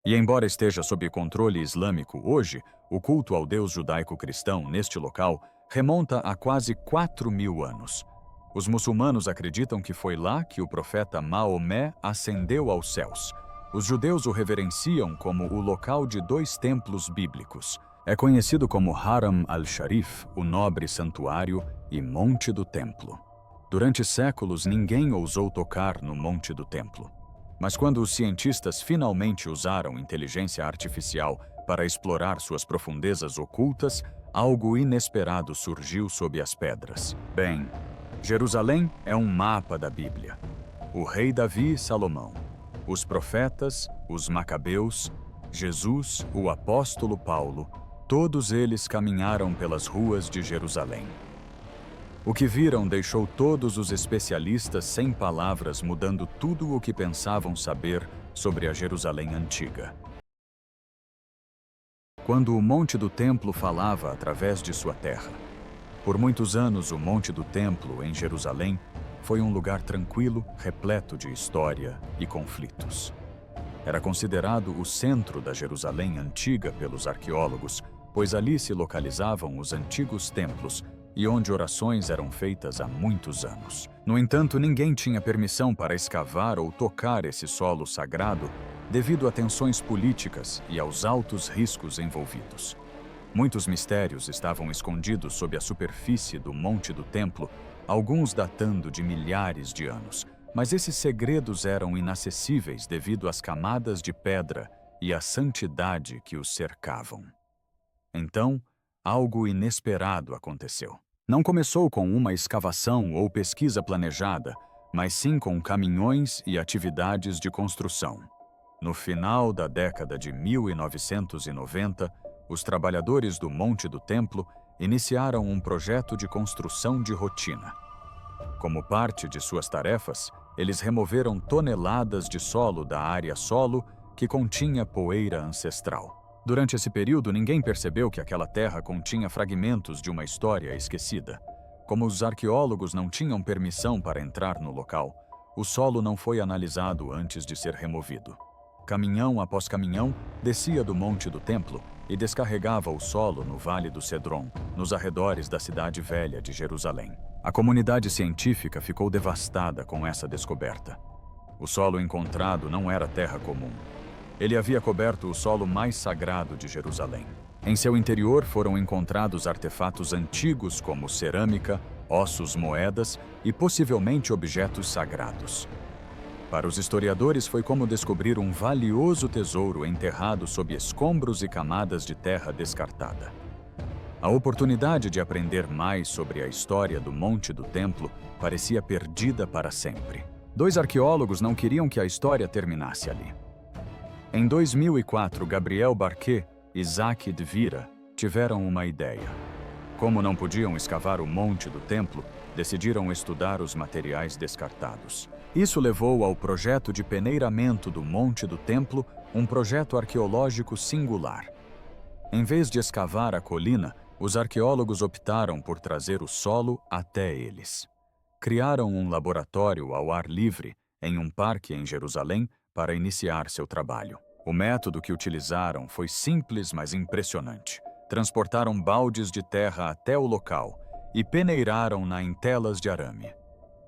E embora esteja sob controle islâmico hoje, o culto ao Deus judaico-cristão neste local remonta a quase 4.000 anos. Os muçulmanos acreditam que foi lá que o profeta Maomé ascendeu aos céus. Os judeus o reverenciam como o local de 2 templos bíblicos. É conhecido como Haram al-Sharif, o nobre santuário, e Monte do Templo. Durante séculos, ninguém ousou tocar no Monte do Templo. Mas quando os cientistas finalmente usaram inteligência artificial para explorar suas profundezas ocultas, algo inesperado surgiu sob as pedras. Bem, Jerusalém é um mapa da Bíblia. O rei Davi e Salomão, os profetas, os macabeus, Jesus, o apóstolo Paulo, todos eles caminharam pelas ruas de Jerusalém. O que viram deixou todos os especialistas sem palavras, mudando tudo o que pensavam saber sobre a Jerusalém antiga. Quando o Monte do Templo falava através de sua terra. Por muitos anos, o Monte do Templo, em Jerusalém, foi um lugar tranquilo, repleto de história e conflitos. Era considerado o centro da Jerusalém antiga pelos arqueólogos, pois ali se localizavam os antigos templos e onde orações eram feitas há muitos anos. No entanto, ninguém tinha permissão para escavar ou tocar esse solo sagrado devido a tensões políticas e aos altos riscos envolvidos. Muitos mistérios estavam escondidos sob a superfície do Monte do Templo, alguns datando de milhares de anos, mas esses segredos eram inacessíveis devido às camadas de pedra e à santidade que os cercavam. Então, algo inesperado aconteceu. Não começou com uma escavação ou pesquisa planejada, mas sim com caminhões e atividades de construção. No final da década de 1990, os trabalhadores do Monte do Templo iniciaram um projeto de construção de rotina. Como parte de suas tarefas, eles removeram toneladas de solo da área solo que continha poeira ancestral. Durante esse período, ninguém percebeu que aquela terra continha fragmentos de uma história esquecida. Como os arqueólogos não tinham permissão para entrar no local, o solo não foi analisado antes de ser removido. Caminhão após caminhão, descia do Monte do Templo e descarregava o solo no Vale do Cedron, nos arredores da cidade velha de Jerusalém. A comunidade científica ficou devastada com essa descoberta. O solo encontrado não era terra comum. Ele havia coberto o solo mais sagrado de Jerusalém. Em seu interior foram encontrados artefatos antigos como cerâmica, ossos, moedas e possivelmente objetos sagrados. Para os historiadores foi como descobrir um valioso tesouro enterrado sob escombros e camadas de terra descartada. A oportunidade de aprender mais sobre a história do Monte do Templo parecia perdida para sempre. 2 arqueólogos não queriam que a história terminasse ali. Em 2004, Gabriel Barquet e Isaac Dvira tiveram uma ideia. Como não podiam escavar o Monte do Templo, decidiram estudar os materiais descartados. Isso levou ao projeto de peneiramento do Monte do Templo, um projeto arqueológico singular. Em vez de escavar a colina, os arqueólogos optaram por trazer o solo até eles. Criaram um laboratório ao ar livre, em um parque em Jerusalém, para iniciar seu trabalho. O método que utilizaram foi simples, mas impressionante. Transportaram baldes de terra até o local e peneiraram-na em telas de arame.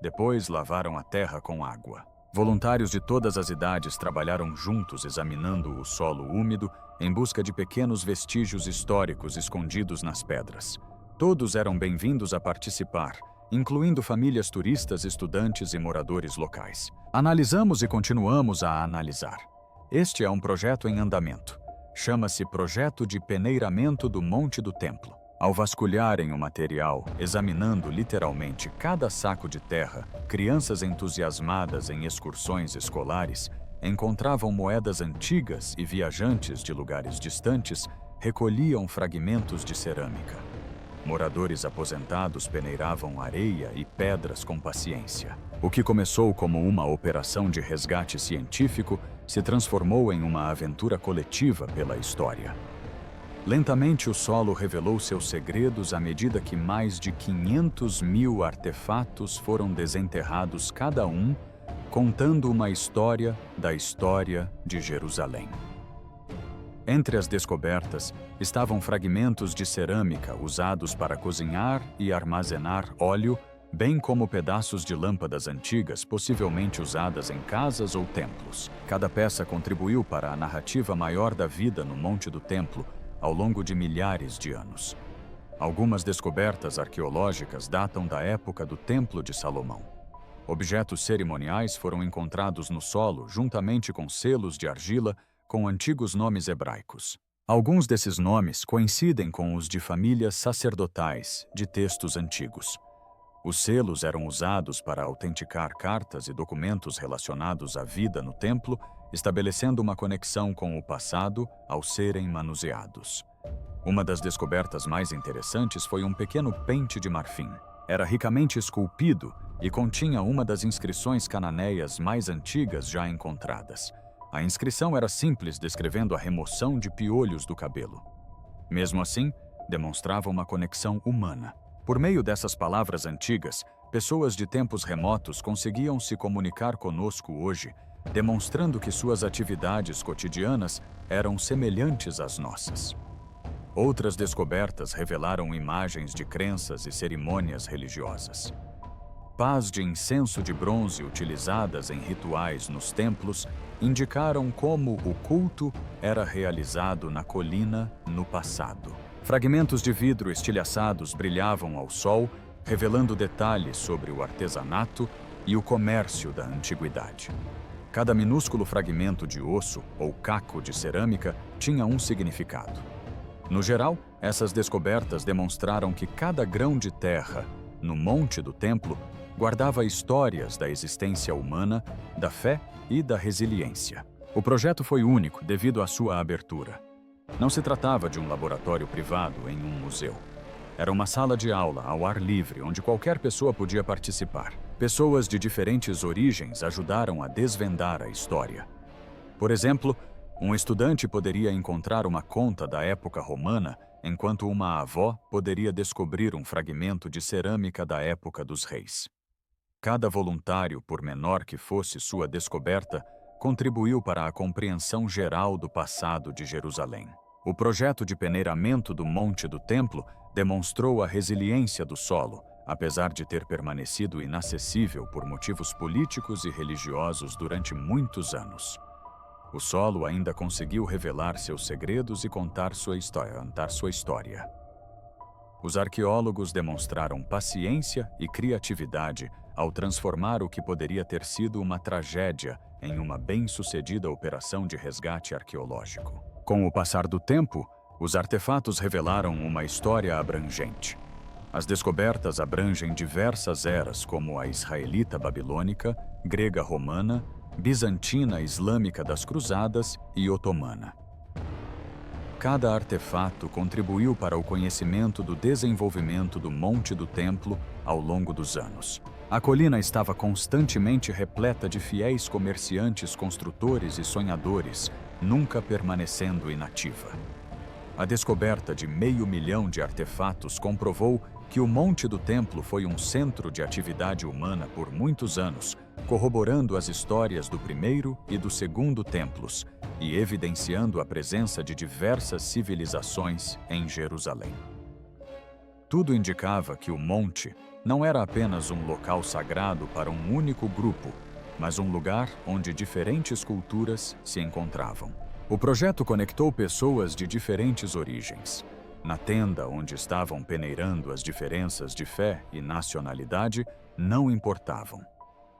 Depois lavaram a terra com água. Voluntários de todas as idades trabalharam juntos examinando o solo úmido em busca de pequenos vestígios históricos escondidos nas pedras. Todos eram bem-vindos a participar, incluindo famílias turistas, estudantes e moradores locais. Analisamos e continuamos a analisar. Este é um projeto em andamento. Chama-se Projeto de Peneiramento do Monte do Templo. Ao vasculharem o material, examinando literalmente cada saco de terra, crianças entusiasmadas em excursões escolares encontravam moedas antigas e viajantes de lugares distantes recolhiam fragmentos de cerâmica. Moradores aposentados peneiravam areia e pedras com paciência. O que começou como uma operação de resgate científico se transformou em uma aventura coletiva pela história. Lentamente, o solo revelou seus segredos à medida que mais de 500.000 artefatos foram desenterrados cada um, contando uma história da história de Jerusalém. Entre as descobertas estavam fragmentos de cerâmica usados para cozinhar e armazenar óleo, bem como pedaços de lâmpadas antigas possivelmente usadas em casas ou templos. Cada peça contribuiu para a narrativa maior da vida no Monte do Templo ao longo de milhares de anos. Algumas descobertas arqueológicas datam da época do Templo de Salomão. Objetos cerimoniais foram encontrados no solo juntamente com selos de argila com antigos nomes hebraicos. Alguns desses nomes coincidem com os de famílias sacerdotais de textos antigos. Os selos eram usados para autenticar cartas e documentos relacionados à vida no templo, estabelecendo uma conexão com o passado ao serem manuseados. Uma das descobertas mais interessantes foi um pequeno pente de marfim. Era ricamente esculpido e continha uma das inscrições cananeias mais antigas já encontradas. A inscrição era simples, descrevendo a remoção de piolhos do cabelo. Mesmo assim, demonstrava uma conexão humana. Por meio dessas palavras antigas, pessoas de tempos remotos conseguiam se comunicar conosco hoje, demonstrando que suas atividades cotidianas eram semelhantes às nossas. Outras descobertas revelaram imagens de crenças e cerimônias religiosas. Pás de incenso de bronze utilizadas em rituais nos templos indicaram como o culto era realizado na colina no passado. Fragmentos de vidro estilhaçados brilhavam ao sol, revelando detalhes sobre o artesanato e o comércio da antiguidade. Cada minúsculo fragmento de osso ou caco de cerâmica tinha um significado. No geral, essas descobertas demonstraram que cada grão de terra no Monte do Templo guardava histórias da existência humana, da fé e da resiliência. O projeto foi único devido à sua abertura. Não se tratava de um laboratório privado em um museu. Era uma sala de aula ao ar livre, onde qualquer pessoa podia participar. Pessoas de diferentes origens ajudaram a desvendar a história. Por exemplo, um estudante poderia encontrar uma conta da época romana, enquanto uma avó poderia descobrir um fragmento de cerâmica da época dos reis. Cada voluntário, por menor que fosse sua descoberta, contribuiu para a compreensão geral do passado de Jerusalém. O projeto de peneiramento do Monte do Templo demonstrou a resiliência do solo, apesar de ter permanecido inacessível por motivos políticos e religiosos durante muitos anos. O solo ainda conseguiu revelar seus segredos e contar sua história. Os arqueólogos demonstraram paciência e criatividade ao transformar o que poderia ter sido uma tragédia em uma bem-sucedida operação de resgate arqueológico. Com o passar do tempo, os artefatos revelaram uma história abrangente. As descobertas abrangem diversas eras, como a israelita babilônica, grega romana, bizantina islâmica das cruzadas e otomana. Cada artefato contribuiu para o conhecimento do desenvolvimento do Monte do Templo ao longo dos anos. A colina estava constantemente repleta de fiéis comerciantes, construtores e sonhadores, nunca permanecendo inativa. A descoberta de 500 mil de artefatos comprovou que o Monte do Templo foi um centro de atividade humana por muitos anos, corroborando as histórias do primeiro e do segundo templos e evidenciando a presença de diversas civilizações em Jerusalém. Tudo indicava que o monte não era apenas um local sagrado para um único grupo, mas um lugar onde diferentes culturas se encontravam. O projeto conectou pessoas de diferentes origens. Na tenda onde estavam peneirando, as diferenças de fé e nacionalidade não importavam.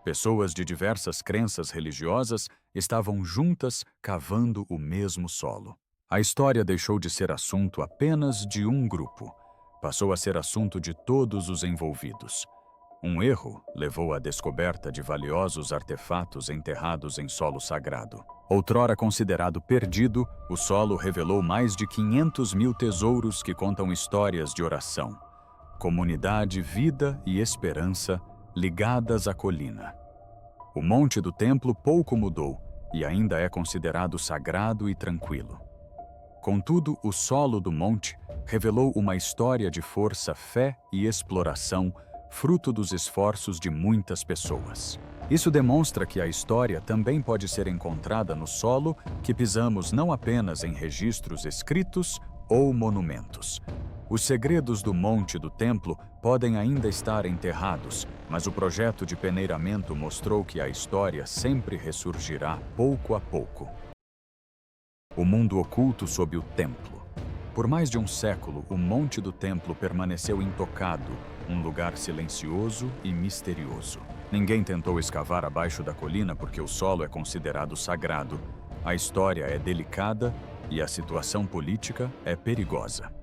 Pessoas de diversas crenças religiosas estavam juntas cavando o mesmo solo. A história deixou de ser assunto apenas de um grupo. Passou a ser assunto de todos os envolvidos. Um erro levou à descoberta de valiosos artefatos enterrados em solo sagrado. Outrora considerado perdido, o solo revelou mais de 500 mil tesouros que contam histórias de oração, comunidade, vida e esperança ligadas à colina. O Monte do Templo pouco mudou e ainda é considerado sagrado e tranquilo. Contudo, o solo do monte revelou uma história de força, fé e exploração, fruto dos esforços de muitas pessoas. Isso demonstra que a história também pode ser encontrada no solo que pisamos, não apenas em registros escritos ou monumentos. Os segredos do Monte do Templo podem ainda estar enterrados, mas o projeto de peneiramento mostrou que a história sempre ressurgirá pouco a pouco. O mundo oculto sob o templo. Por mais de um século, o Monte do Templo permaneceu intocado, um lugar silencioso e misterioso. Ninguém tentou escavar abaixo da colina porque o solo é considerado sagrado. A história é delicada e a situação política é perigosa.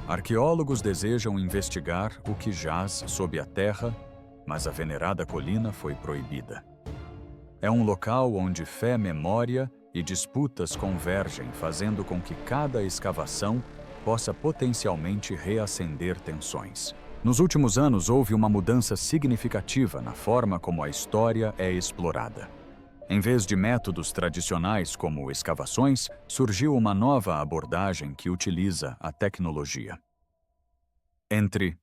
Arqueólogos desejam investigar o que jaz sob a terra, mas a venerada colina foi proibida. É um local onde fé, memória e disputas convergem, fazendo com que cada escavação possa potencialmente reacender tensões. Nos últimos anos, houve uma mudança significativa na forma como a história é explorada. Em vez de métodos tradicionais como escavações, surgiu uma nova abordagem que utiliza a tecnologia. Entre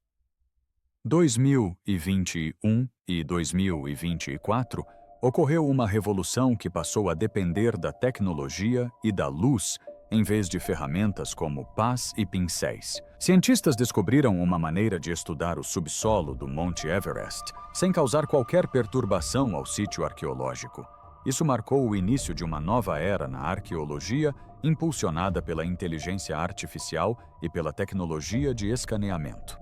2021 e 2024, ocorreu uma revolução que passou a depender da tecnologia e da luz, em vez de ferramentas como pás e pincéis. Cientistas descobriram uma maneira de estudar o subsolo do Monte Everest sem causar qualquer perturbação ao sítio arqueológico. Isso marcou o início de uma nova era na arqueologia, impulsionada pela inteligência artificial e pela tecnologia de escaneamento.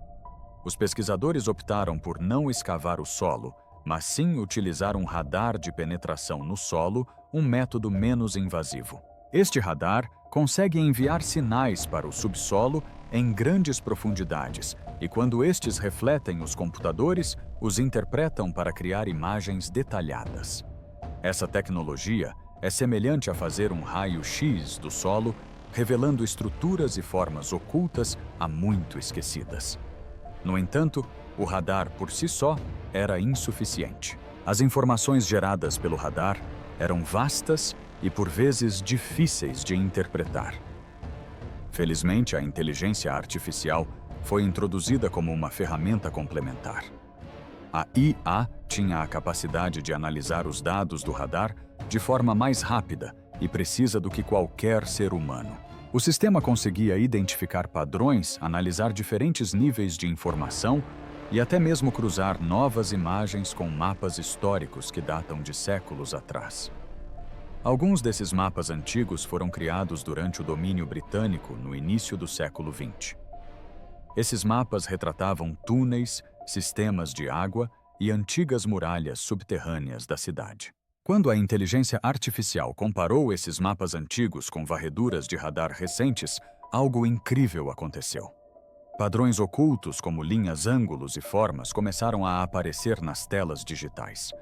Os pesquisadores optaram por não escavar o solo, mas sim utilizar um radar de penetração no solo, um método menos invasivo. Este radar consegue enviar sinais para o subsolo em grandes profundidades e, quando estes refletem os computadores, os interpretam para criar imagens detalhadas. Essa tecnologia é semelhante a fazer um raio-x do solo, revelando estruturas e formas ocultas há muito esquecidas. No entanto, o radar por si só era insuficiente. As informações geradas pelo radar eram vastas e por vezes difíceis de interpretar. Felizmente, a inteligência artificial foi introduzida como uma ferramenta complementar. A IA tinha a capacidade de analisar os dados do radar de forma mais rápida e precisa do que qualquer ser humano. O sistema conseguia identificar padrões, analisar diferentes níveis de informação e até mesmo cruzar novas imagens com mapas históricos que datam de séculos atrás. Alguns desses mapas antigos foram criados durante o domínio britânico no início do século XX. Esses mapas retratavam túneis, sistemas de água e antigas muralhas subterrâneas da cidade. Quando a inteligência artificial comparou esses mapas antigos com varreduras de radar recentes, algo incrível aconteceu. Padrões ocultos como linhas, ângulos e formas começaram a aparecer nas telas digitais.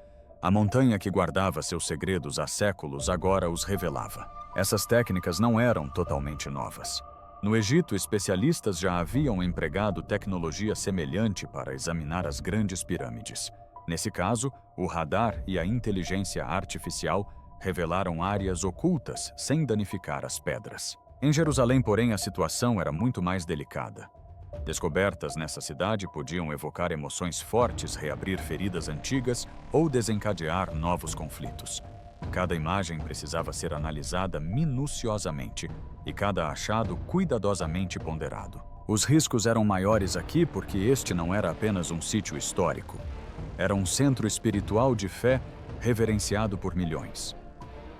A montanha que guardava seus segredos há séculos agora os revelava. Essas técnicas não eram totalmente novas. No Egito, especialistas já haviam empregado tecnologia semelhante para examinar as grandes pirâmides. Nesse caso, o radar e a inteligência artificial revelaram áreas ocultas sem danificar as pedras. Em Jerusalém, porém, a situação era muito mais delicada. Descobertas nessa cidade podiam evocar emoções fortes, reabrir feridas antigas ou desencadear novos conflitos. Cada imagem precisava ser analisada minuciosamente e cada achado cuidadosamente ponderado. Os riscos eram maiores aqui porque este não era apenas um sítio histórico. Era um centro espiritual de fé reverenciado por milhões.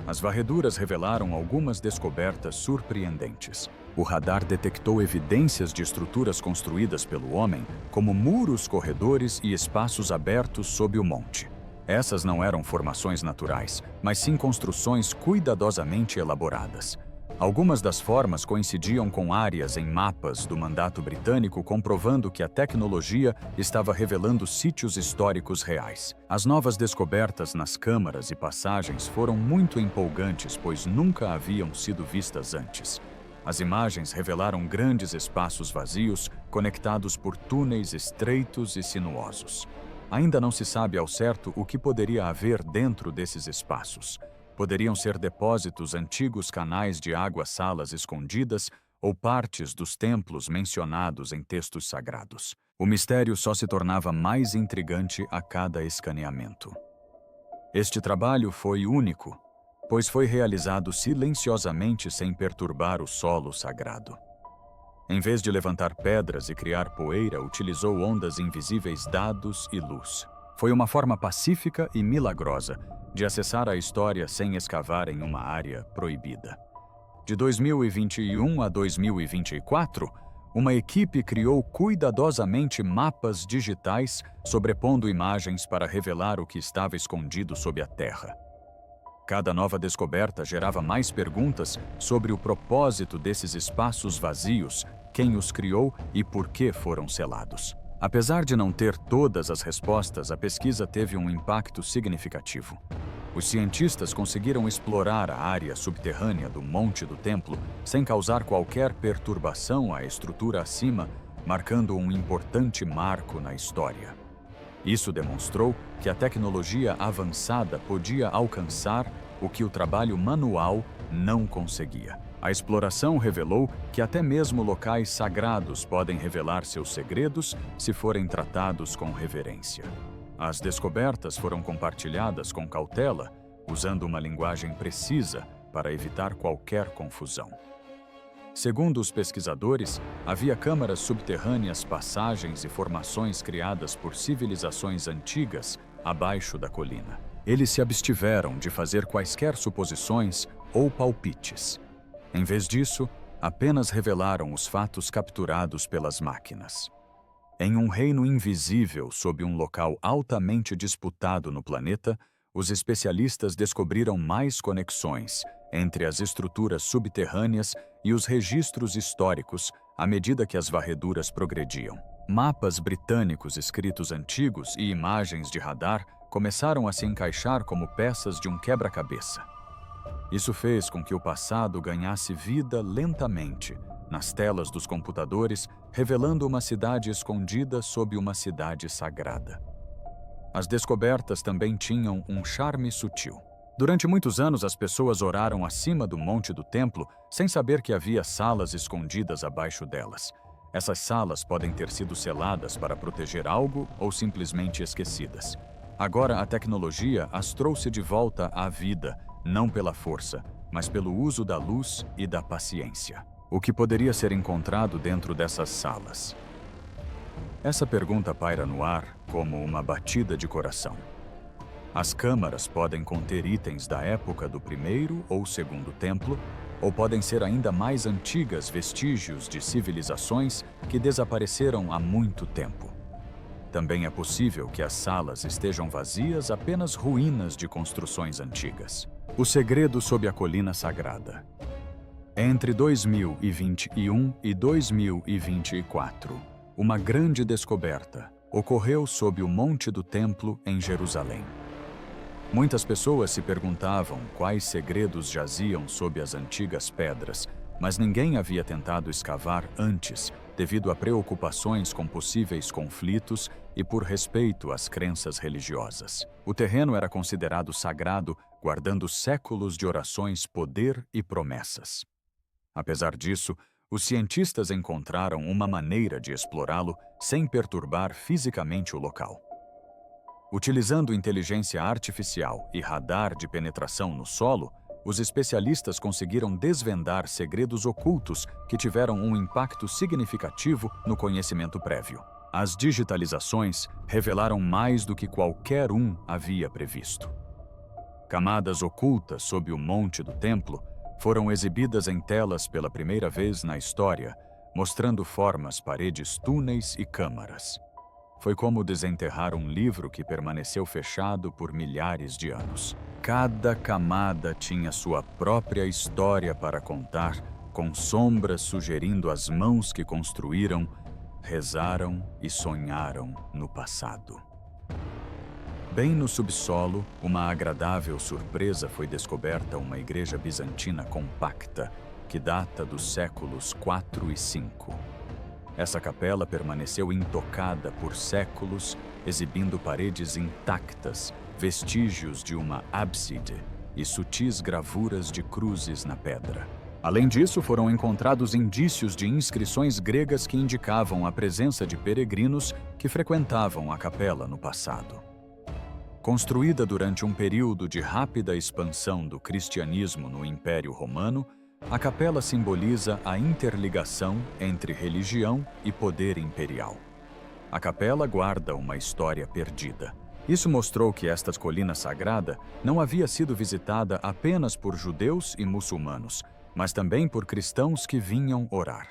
As varreduras revelaram algumas descobertas surpreendentes. O radar detectou evidências de estruturas construídas pelo homem, como muros, corredores e espaços abertos sob o monte. Essas não eram formações naturais, mas sim construções cuidadosamente elaboradas. Algumas das formas coincidiam com áreas em mapas do mandato britânico, comprovando que a tecnologia estava revelando sítios históricos reais. As novas descobertas nas câmaras e passagens foram muito empolgantes, pois nunca haviam sido vistas antes. As imagens revelaram grandes espaços vazios, conectados por túneis estreitos e sinuosos. Ainda não se sabe ao certo o que poderia haver dentro desses espaços. Poderiam ser depósitos antigos, canais de água, salas escondidas ou partes dos templos mencionados em textos sagrados. O mistério só se tornava mais intrigante a cada escaneamento. Este trabalho foi único, pois foi realizado silenciosamente sem perturbar o solo sagrado. Em vez de levantar pedras e criar poeira, utilizou ondas invisíveis, dados e luz. Foi uma forma pacífica e milagrosa de acessar a história sem escavar em uma área proibida. De 2021 a 2024, uma equipe criou cuidadosamente mapas digitais sobrepondo imagens para revelar o que estava escondido sob a terra. Cada nova descoberta gerava mais perguntas sobre o propósito desses espaços vazios, quem os criou e por que foram selados. Apesar de não ter todas as respostas, a pesquisa teve um impacto significativo. Os cientistas conseguiram explorar a área subterrânea do Monte do Templo sem causar qualquer perturbação à estrutura acima, marcando um importante marco na história. Isso demonstrou que a tecnologia avançada podia alcançar o que o trabalho manual não conseguia. A exploração revelou que até mesmo locais sagrados podem revelar seus segredos se forem tratados com reverência. As descobertas foram compartilhadas com cautela, usando uma linguagem precisa para evitar qualquer confusão. Segundo os pesquisadores, havia câmaras subterrâneas, passagens e formações criadas por civilizações antigas abaixo da colina. Eles se abstiveram de fazer quaisquer suposições ou palpites. Em vez disso, apenas revelaram os fatos capturados pelas máquinas. Em um reino invisível sob um local altamente disputado no planeta, os especialistas descobriram mais conexões entre as estruturas subterrâneas e os registros históricos à medida que as varreduras progrediam. Mapas britânicos escritos antigos e imagens de radar começaram a se encaixar como peças de um quebra-cabeça. Isso fez com que o passado ganhasse vida lentamente nas telas dos computadores, revelando uma cidade escondida sob uma cidade sagrada. As descobertas também tinham um charme sutil. Durante muitos anos, as pessoas oraram acima do Monte do Templo sem saber que havia salas escondidas abaixo delas. Essas salas podem ter sido seladas para proteger algo ou simplesmente esquecidas. Agora, a tecnologia as trouxe de volta à vida, não pela força, mas pelo uso da luz e da paciência. O que poderia ser encontrado dentro dessas salas? Essa pergunta paira no ar como uma batida de coração. As câmaras podem conter itens da época do primeiro ou segundo templo, ou podem ser ainda mais antigas, vestígios de civilizações que desapareceram há muito tempo. Também é possível que as salas estejam vazias, apenas ruínas de construções antigas. O segredo sob a colina sagrada. Entre 2021 e 2024, uma grande descoberta ocorreu sob o Monte do Templo em Jerusalém. Muitas pessoas se perguntavam quais segredos jaziam sob as antigas pedras, mas ninguém havia tentado escavar antes, devido a preocupações com possíveis conflitos e por respeito às crenças religiosas. O terreno era considerado sagrado, guardando séculos de orações, poder e promessas. Apesar disso, os cientistas encontraram uma maneira de explorá-lo sem perturbar fisicamente o local. Utilizando inteligência artificial e radar de penetração no solo, os especialistas conseguiram desvendar segredos ocultos que tiveram um impacto significativo no conhecimento prévio. As digitalizações revelaram mais do que qualquer um havia previsto. Camadas ocultas sob o Monte do Templo foram exibidas em telas pela primeira vez na história, mostrando formas, paredes, túneis e câmaras. Foi como desenterrar um livro que permaneceu fechado por milhares de anos. Cada camada tinha sua própria história para contar, com sombras sugerindo as mãos que construíram, rezaram e sonharam no passado. Bem no subsolo, uma agradável surpresa foi descoberta uma igreja bizantina compacta, que data dos séculos 4 e 5. Essa capela permaneceu intocada por séculos, exibindo paredes intactas, vestígios de uma ábside e sutis gravuras de cruzes na pedra. Além disso, foram encontrados indícios de inscrições gregas que indicavam a presença de peregrinos que frequentavam a capela no passado. Construída durante um período de rápida expansão do cristianismo no Império Romano, a capela simboliza a interligação entre religião e poder imperial. A capela guarda uma história perdida. Isso mostrou que esta colina sagrada não havia sido visitada apenas por judeus e muçulmanos, mas também por cristãos que vinham orar.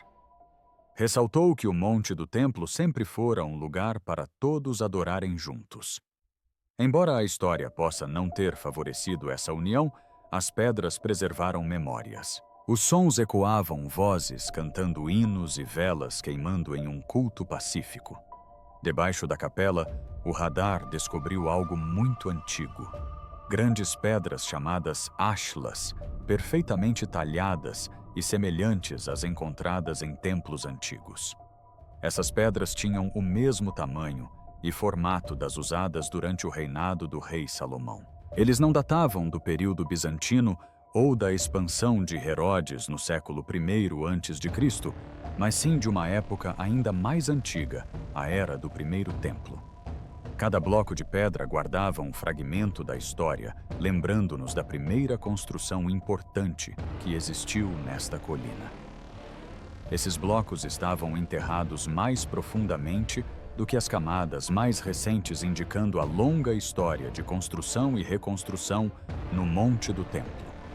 Ressaltou que o Monte do Templo sempre fora um lugar para todos adorarem juntos. Embora a história possa não ter favorecido essa união, as pedras preservaram memórias. Os sons ecoavam vozes cantando hinos e velas queimando em um culto pacífico. Debaixo da capela, o radar descobriu algo muito antigo. Grandes pedras chamadas ashlas, perfeitamente talhadas e semelhantes às encontradas em templos antigos. Essas pedras tinham o mesmo tamanho e formato das usadas durante o reinado do rei Salomão. Eles não datavam do período bizantino ou da expansão de Herodes no século I a.C., mas sim de uma época ainda mais antiga, a era do Primeiro Templo. Cada bloco de pedra guardava um fragmento da história, lembrando-nos da primeira construção importante que existiu nesta colina. Esses blocos estavam enterrados mais profundamente do que as camadas mais recentes, indicando a longa história de construção e reconstrução no Monte do Templo.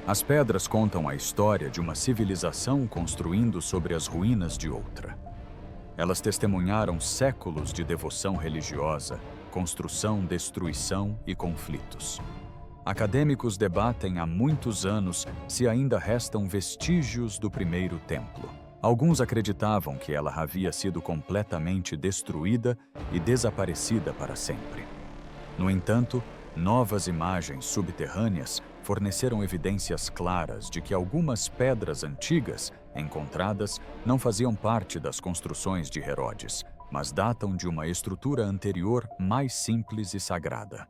As pedras contam a história de uma civilização construindo sobre as ruínas de outra. Elas testemunharam séculos de devoção religiosa, construção, destruição e conflitos. Acadêmicos debatem há muitos anos se ainda restam vestígios do Primeiro Templo. Alguns acreditavam que ela havia sido completamente destruída e desaparecida para sempre. No entanto, novas imagens subterrâneas forneceram evidências claras de que algumas pedras antigas encontradas não faziam parte das construções de Herodes, mas datam de uma estrutura anterior mais simples e sagrada.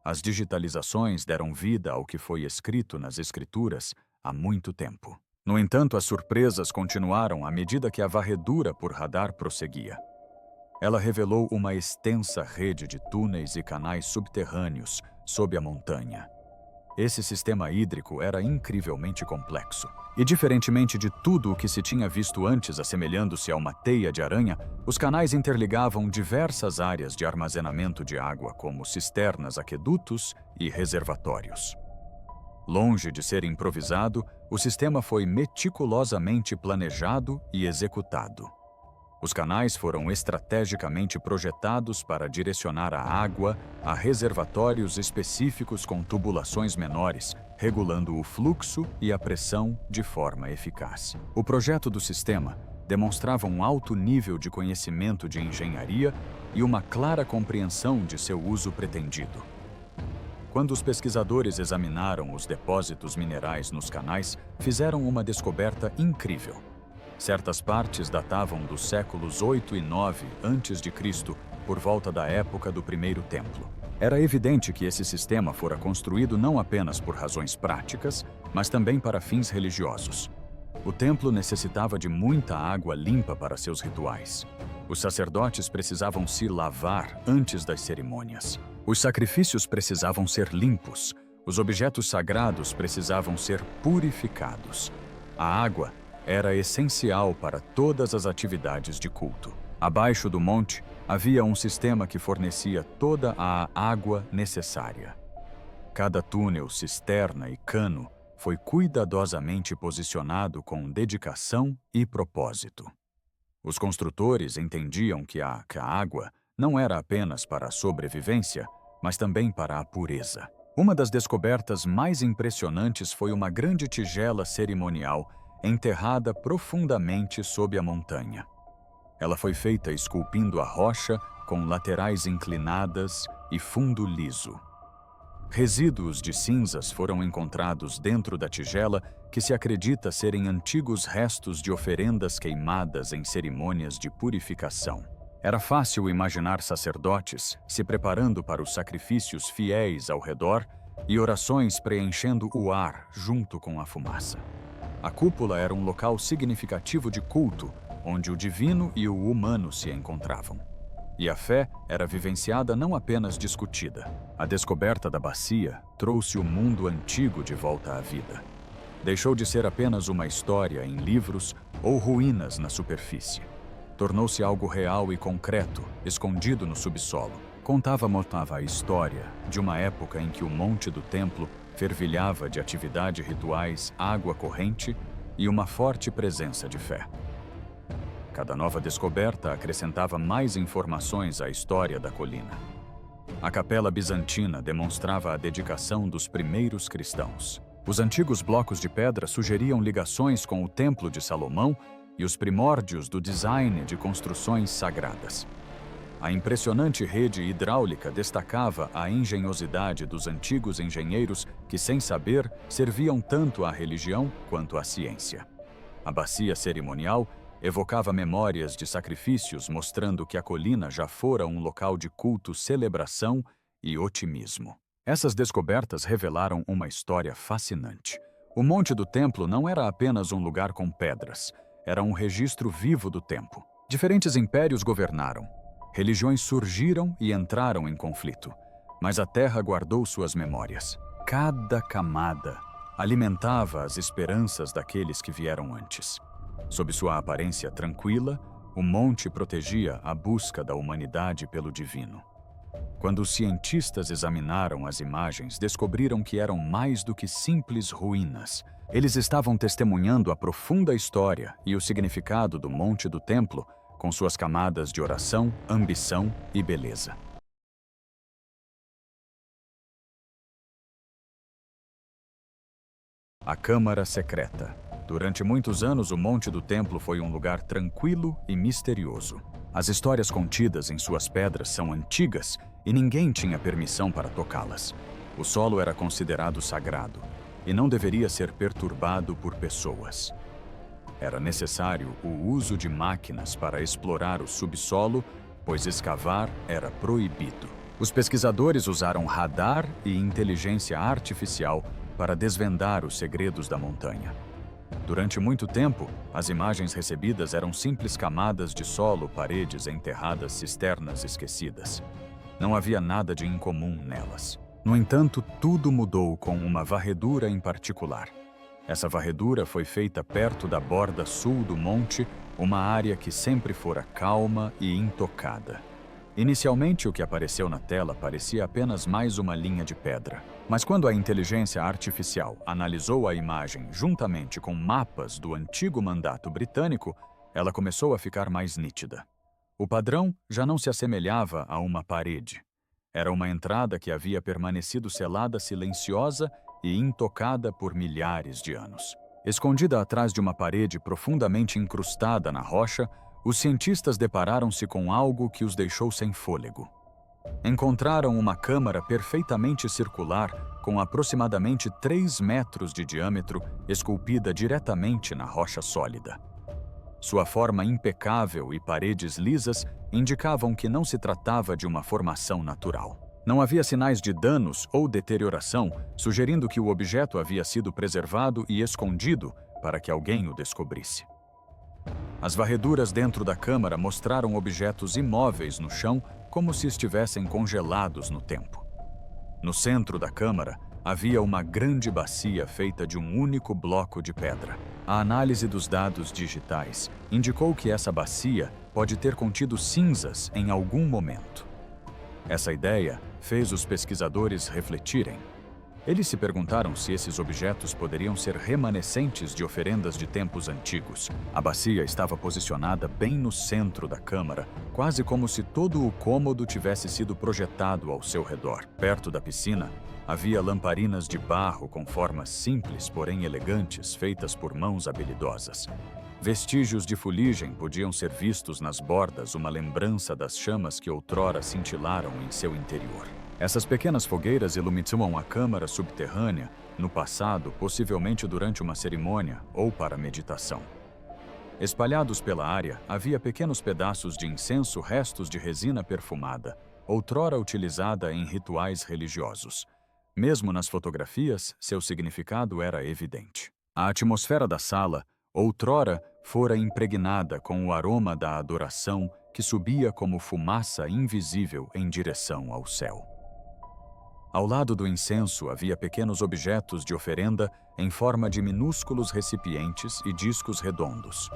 As digitalizações deram vida ao que foi escrito nas Escrituras há muito tempo. No entanto, as surpresas continuaram à medida que a varredura por radar prosseguia. Ela revelou uma extensa rede de túneis e canais subterrâneos sob a montanha. Esse sistema hídrico era incrivelmente complexo. E, diferentemente de tudo o que se tinha visto antes, assemelhando-se a uma teia de aranha, os canais interligavam diversas áreas de armazenamento de água, como cisternas, aquedutos e reservatórios. Longe de ser improvisado, o sistema foi meticulosamente planejado e executado. Os canais foram estrategicamente projetados para direcionar a água a reservatórios específicos com tubulações menores, regulando o fluxo e a pressão de forma eficaz. O projeto do sistema demonstrava um alto nível de conhecimento de engenharia e uma clara compreensão de seu uso pretendido. Quando os pesquisadores examinaram os depósitos minerais nos canais, fizeram uma descoberta incrível. Certas partes datavam dos séculos 8 e 9 a.C., por volta da época do Primeiro Templo. Era evidente que esse sistema fora construído não apenas por razões práticas, mas também para fins religiosos. O templo necessitava de muita água limpa para seus rituais. Os sacerdotes precisavam se lavar antes das cerimônias. Os sacrifícios precisavam ser limpos. Os objetos sagrados precisavam ser purificados. A água era essencial para todas as atividades de culto. Abaixo do monte, havia um sistema que fornecia toda a água necessária. Cada túnel, cisterna e cano foi cuidadosamente posicionado com dedicação e propósito. Os construtores entendiam que a água não era apenas para a sobrevivência, mas também para a pureza. Uma das descobertas mais impressionantes foi uma grande tigela cerimonial enterrada profundamente sob a montanha. Ela foi feita esculpindo a rocha com laterais inclinadas e fundo liso. Resíduos de cinzas foram encontrados dentro da tigela, que se acredita serem antigos restos de oferendas queimadas em cerimônias de purificação. Era fácil imaginar sacerdotes se preparando para os sacrifícios fiéis ao redor e orações preenchendo o ar junto com a fumaça. A cúpula era um local significativo de culto, onde o divino e o humano se encontravam. e a fé era vivenciada não apenas discutida. A descoberta da bacia trouxe o mundo antigo de volta à vida. Deixou de ser apenas uma história em livros ou ruínas na superfície. Tornou-se algo real e concreto, escondido no subsolo. Contava a história de uma época em que o Monte do Templo fervilhava de atividades rituais, água corrente e uma forte presença de fé. Cada nova descoberta acrescentava mais informações à história da colina. A capela bizantina demonstrava a dedicação dos primeiros cristãos. Os antigos blocos de pedra sugeriam ligações com o Templo de Salomão e os primórdios do design de construções sagradas. A impressionante rede hidráulica destacava a engenhosidade dos antigos engenheiros que, sem saber, serviam tanto à religião quanto à ciência. A bacia cerimonial evocava memórias de sacrifícios, mostrando que a colina já fora um local de culto, celebração e otimismo. Essas descobertas revelaram uma história fascinante. O Monte do Templo não era apenas um lugar com pedras, era um registro vivo do tempo. Diferentes impérios governaram. Religiões surgiram e entraram em conflito, mas a terra guardou suas memórias. Cada camada alimentava as esperanças daqueles que vieram antes. Sob sua aparência tranquila, o monte protegia a busca da humanidade pelo divino. Quando os cientistas examinaram as imagens, descobriram que eram mais do que simples ruínas. Eles estavam testemunhando a profunda história e o significado do Monte do Templo, com suas camadas de oração, ambição e beleza. A Câmara Secreta. Durante muitos anos, o Monte do Templo foi um lugar tranquilo e misterioso. As histórias contidas em suas pedras são antigas e ninguém tinha permissão para tocá-las. O solo era considerado sagrado e não deveria ser perturbado por pessoas. Era necessário o uso de máquinas para explorar o subsolo, pois escavar era proibido. Os pesquisadores usaram radar e inteligência artificial para desvendar os segredos da montanha. Durante muito tempo, as imagens recebidas eram simples camadas de solo, paredes enterradas, cisternas esquecidas. Não havia nada de incomum nelas. No entanto, tudo mudou com uma varredura em particular. Essa varredura foi feita perto da borda sul do monte, uma área que sempre fora calma e intocada. Inicialmente, o que apareceu na tela parecia apenas mais uma linha de pedra. Mas quando a inteligência artificial analisou a imagem juntamente com mapas do antigo mandato britânico, ela começou a ficar mais nítida. O padrão já não se assemelhava a uma parede. Era uma entrada que havia permanecido selada, silenciosa e intocada por milhares de anos. Escondida atrás de uma parede profundamente incrustada na rocha, os cientistas depararam-se com algo que os deixou sem fôlego. Encontraram uma câmara perfeitamente circular, com aproximadamente 3 metros de diâmetro, esculpida diretamente na rocha sólida. Sua forma impecável e paredes lisas indicavam que não se tratava de uma formação natural. Não havia sinais de danos ou deterioração, sugerindo que o objeto havia sido preservado e escondido para que alguém o descobrisse. As varreduras dentro da câmara mostraram objetos imóveis no chão, como se estivessem congelados no tempo. No centro da câmara, havia uma grande bacia feita de um único bloco de pedra. A análise dos dados digitais indicou que essa bacia pode ter contido cinzas em algum momento. Essa ideia fez os pesquisadores refletirem. Eles se perguntaram se esses objetos poderiam ser remanescentes de oferendas de tempos antigos. A bacia estava posicionada bem no centro da câmara, quase como se todo o cômodo tivesse sido projetado ao seu redor. Perto da piscina, havia lamparinas de barro com formas simples, porém elegantes, feitas por mãos habilidosas. Vestígios de fuligem podiam ser vistos nas bordas, uma lembrança das chamas que outrora cintilaram em seu interior. Essas pequenas fogueiras iluminavam a câmara subterrânea, no passado, possivelmente durante uma cerimônia ou para meditação. Espalhados pela área, havia pequenos pedaços de incenso, restos de resina perfumada, outrora utilizada em rituais religiosos. Mesmo nas fotografias, seu significado era evidente. A atmosfera da sala, outrora fora impregnada com o aroma da adoração que subia como fumaça invisível em direção ao céu. Ao lado do incenso havia pequenos objetos de oferenda em forma de minúsculos recipientes e discos redondos.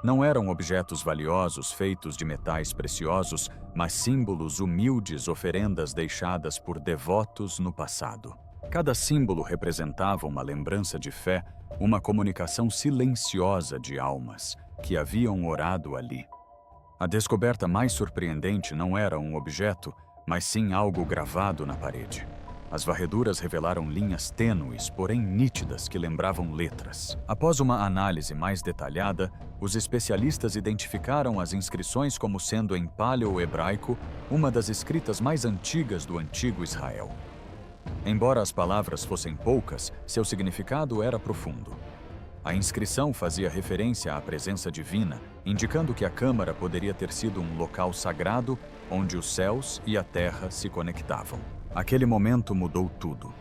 Não eram objetos valiosos feitos de metais preciosos, mas símbolos humildes, oferendas deixadas por devotos no passado. Cada símbolo representava uma lembrança de fé, uma comunicação silenciosa de almas que haviam orado ali. A descoberta mais surpreendente não era um objeto, mas sim algo gravado na parede. As varreduras revelaram linhas tênues, porém nítidas, que lembravam letras. Após uma análise mais detalhada, os especialistas identificaram as inscrições como sendo em paleo-hebraico uma das escritas mais antigas do antigo Israel. Embora as palavras fossem poucas, seu significado era profundo. A inscrição fazia referência à presença divina, indicando que a câmara poderia ter sido um local sagrado onde os céus e a terra se conectavam. Aquele momento mudou tudo.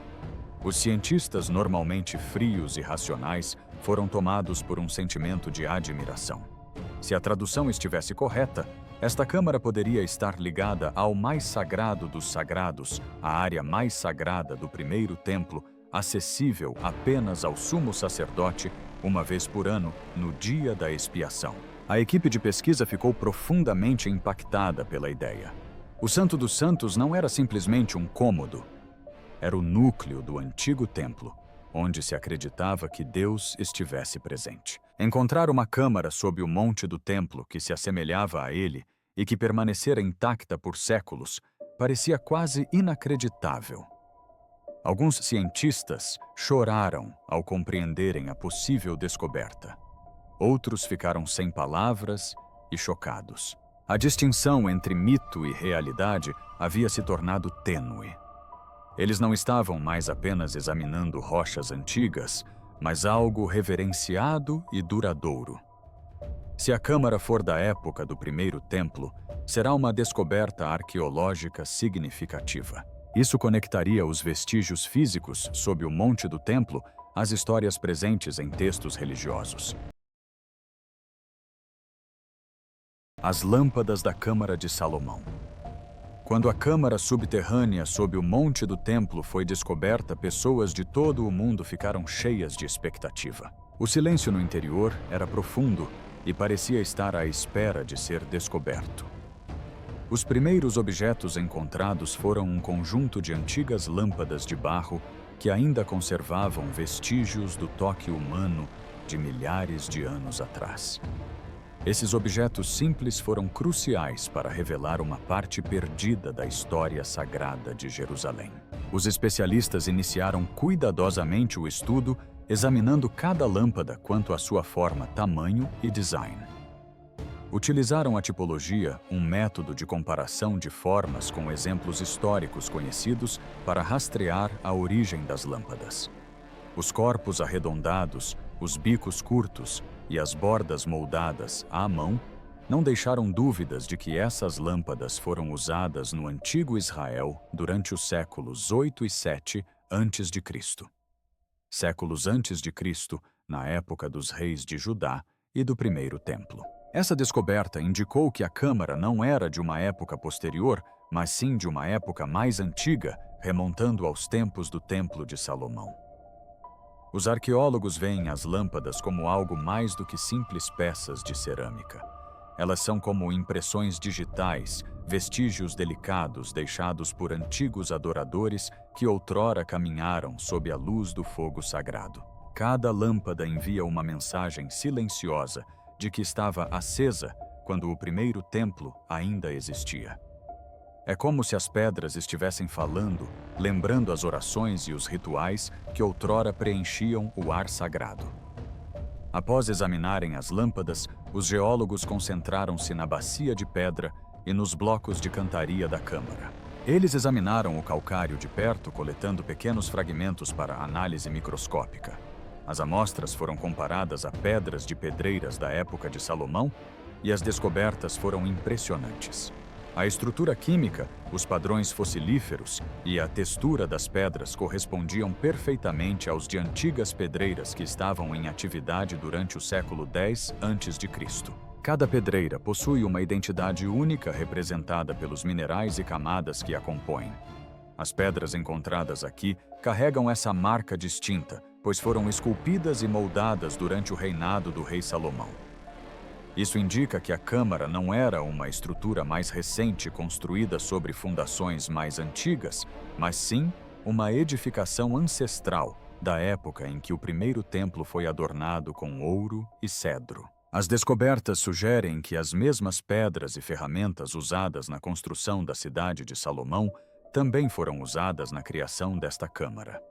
Os cientistas, normalmente frios e racionais, foram tomados por um sentimento de admiração. Se a tradução estivesse correta, esta câmara poderia estar ligada ao mais sagrado dos sagrados, a área mais sagrada do primeiro templo, acessível apenas ao sumo sacerdote uma vez por ano, no dia da expiação. A equipe de pesquisa ficou profundamente impactada pela ideia. O Santo dos Santos não era simplesmente um cômodo. Era o núcleo do antigo templo, onde se acreditava que Deus estivesse presente. Encontrar uma câmara sob o monte do templo que se assemelhava a ele e que permanecera intacta por séculos parecia quase inacreditável. Alguns cientistas choraram ao compreenderem a possível descoberta. Outros ficaram sem palavras e chocados. A distinção entre mito e realidade havia se tornado tênue. Eles não estavam mais apenas examinando rochas antigas, mas algo reverenciado e duradouro. Se a câmara for da época do primeiro templo, será uma descoberta arqueológica significativa. Isso conectaria os vestígios físicos sob o monte do templo às histórias presentes em textos religiosos. As lâmpadas da Câmara de Salomão. Quando a câmara subterrânea sob o monte do templo foi descoberta, pessoas de todo o mundo ficaram cheias de expectativa. O silêncio no interior era profundo e parecia estar à espera de ser descoberto. Os primeiros objetos encontrados foram um conjunto de antigas lâmpadas de barro que ainda conservavam vestígios do toque humano de milhares de anos atrás. Esses objetos simples foram cruciais para revelar uma parte perdida da história sagrada de Jerusalém. Os especialistas iniciaram cuidadosamente o estudo, examinando cada lâmpada quanto à sua forma, tamanho e design. Utilizaram a tipologia, um método de comparação de formas com exemplos históricos conhecidos, para rastrear a origem das lâmpadas. Os corpos arredondados, os bicos curtos e as bordas moldadas à mão não deixaram dúvidas de que essas lâmpadas foram usadas no antigo Israel durante os séculos 8 e 7 a.C. Séculos antes de Cristo, na época dos reis de Judá e do primeiro templo. Essa descoberta indicou que a câmara não era de uma época posterior, mas sim de uma época mais antiga, remontando aos tempos do Templo de Salomão. Os arqueólogos veem as lâmpadas como algo mais do que simples peças de cerâmica. Elas são como impressões digitais, vestígios delicados deixados por antigos adoradores que outrora caminharam sob a luz do fogo sagrado. Cada lâmpada envia uma mensagem silenciosa de que estava acesa quando o primeiro templo ainda existia. É como se as pedras estivessem falando, lembrando as orações e os rituais que outrora preenchiam o ar sagrado. Após examinarem as lâmpadas, os geólogos concentraram-se na bacia de pedra e nos blocos de cantaria da câmara. Eles examinaram o calcário de perto, coletando pequenos fragmentos para análise microscópica. As amostras foram comparadas a pedras de pedreiras da época de Salomão e as descobertas foram impressionantes. A estrutura química, os padrões fossilíferos e a textura das pedras correspondiam perfeitamente aos de antigas pedreiras que estavam em atividade durante o século X a.C. Cada pedreira possui uma identidade única representada pelos minerais e camadas que a compõem. As pedras encontradas aqui carregam essa marca distinta, pois foram esculpidas e moldadas durante o reinado do rei Salomão. Isso indica que a câmara não era uma estrutura mais recente construída sobre fundações mais antigas, mas sim uma edificação ancestral da época em que o primeiro templo foi adornado com ouro e cedro. As descobertas sugerem que as mesmas pedras e ferramentas usadas na construção da cidade de Salomão também foram usadas na criação desta câmara.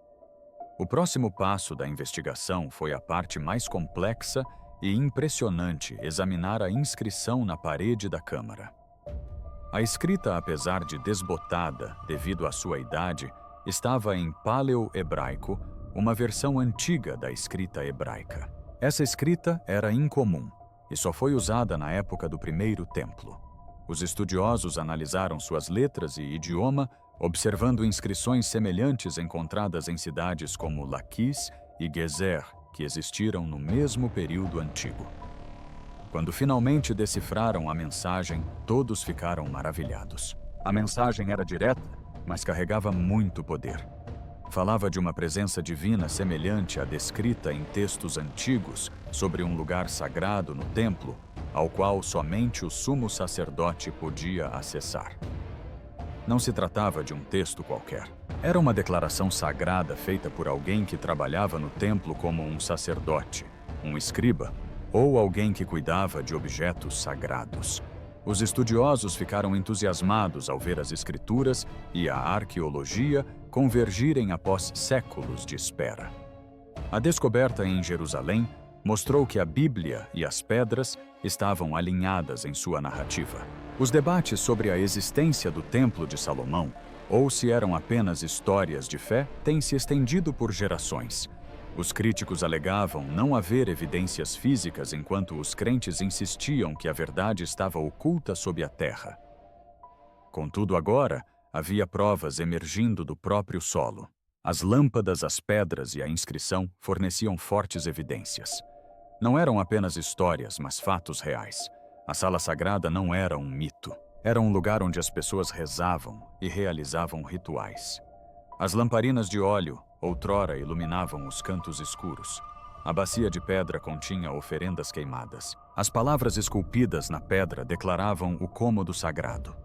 O próximo passo da investigação foi a parte mais complexa e impressionante: examinar a inscrição na parede da câmara. A escrita, apesar de desbotada devido à sua idade, estava em paleo-hebraico, uma versão antiga da escrita hebraica. Essa escrita era incomum e só foi usada na época do primeiro templo. Os estudiosos analisaram suas letras e idioma, observando inscrições semelhantes encontradas em cidades como Laquis e Gezer, que existiram no mesmo período antigo. Quando finalmente decifraram a mensagem, todos ficaram maravilhados. A mensagem era direta, mas carregava muito poder. Falava de uma presença divina semelhante à descrita em textos antigos sobre um lugar sagrado no templo, ao qual somente o sumo sacerdote podia acessar. Não se tratava de um texto qualquer. Era uma declaração sagrada feita por alguém que trabalhava no templo como um sacerdote, um escriba, ou alguém que cuidava de objetos sagrados. Os estudiosos ficaram entusiasmados ao ver as escrituras e a arqueologia convergirem após séculos de espera. A descoberta em Jerusalém mostrou que a Bíblia e as pedras estavam alinhadas em sua narrativa. Os debates sobre a existência do Templo de Salomão, ou se eram apenas histórias de fé, têm se estendido por gerações. Os críticos alegavam não haver evidências físicas, enquanto os crentes insistiam que a verdade estava oculta sob a terra. Contudo, agora, havia provas emergindo do próprio solo. As lâmpadas, as pedras e a inscrição forneciam fortes evidências. Não eram apenas histórias, mas fatos reais. A sala sagrada não era um mito. Era um lugar onde as pessoas rezavam e realizavam rituais. As lamparinas de óleo outrora iluminavam os cantos escuros. A bacia de pedra continha oferendas queimadas. As palavras esculpidas na pedra declaravam o cômodo sagrado.